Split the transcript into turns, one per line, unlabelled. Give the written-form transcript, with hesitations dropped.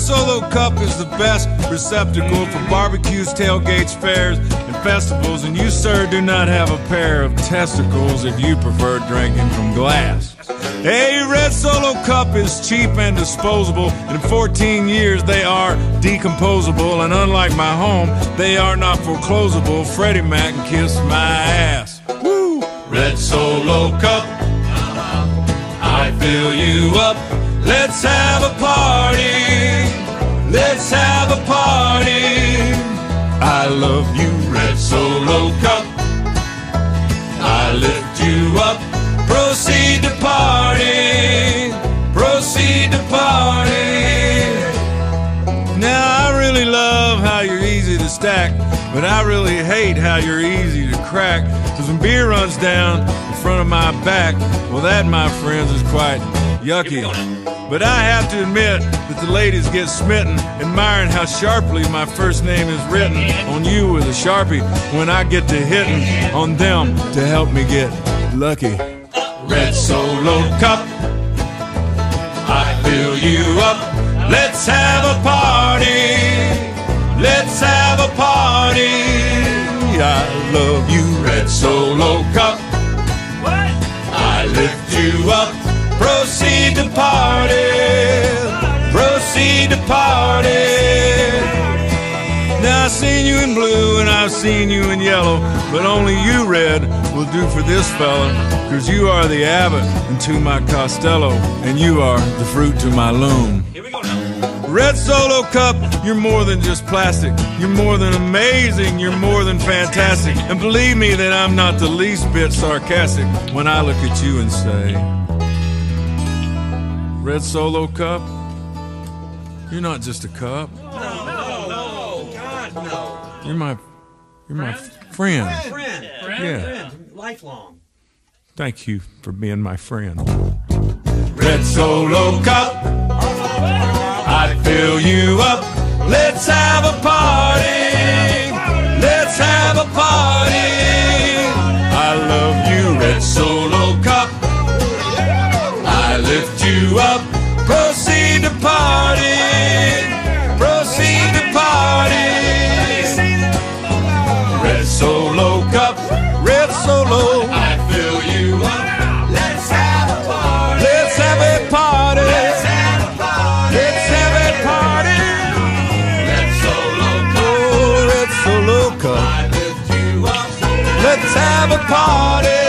Solo Cup is the best receptacle for barbecues, tailgates, fairs, and festivals. And you, sir, do not have a pair of testicles if you prefer drinking from glass. A Red Solo Cup is cheap and disposable. In 14 years, they are decomposable. And unlike my home, they are not foreclosable. Freddie Mac can kiss my ass. Woo! Red Solo Cup, I fill you up. Let's have a party. Let's have a party. I love you, Red Solo Cup. I lift you up. Proceed to party. Proceed to party. Now I really love how you're easy to stack, but I really hate how you're easy to crack. Cause when beer runs down in front of my back, well that, my friends, is quite yucky. But I have to admit that the ladies get smitten, admiring how sharply my first name is written on you with a Sharpie when I get to hitting on them to help me get lucky. Red Solo Cup, I fill you up. Let's have a party. Let's have a party. I love you, Red Solo Cup. I lift you up. Proceed to party. Proceed to party. Now I've seen you in blue and I've seen you in yellow, but only you, Red, will do for this fella. Cause you are the Abbott to my Costello, and you are the fruit to my loom. Here we go now. Red Solo Cup, you're more than just plastic. You're more than amazing, you're more than fantastic. And believe me that I'm not the least bit sarcastic when I look at you and say, Red Solo Cup, you're not just a cup.
No, God, no.
You're my friend. Yeah.
Lifelong.
Thank you for being my friend. Red Solo Cup, I fill you up. Let's have a party. Let's have a party. I love you, Red Solo Cup. I lift you up. Proceed to party. Proceed to party. Red Solo Cup, Red Solo, I fill you up. Let's have a party. Let's have a party. Let's have a party. Let's have a party. Red Solo Cup, oh, Red Solo Cup, I lift you up. Let's have a party.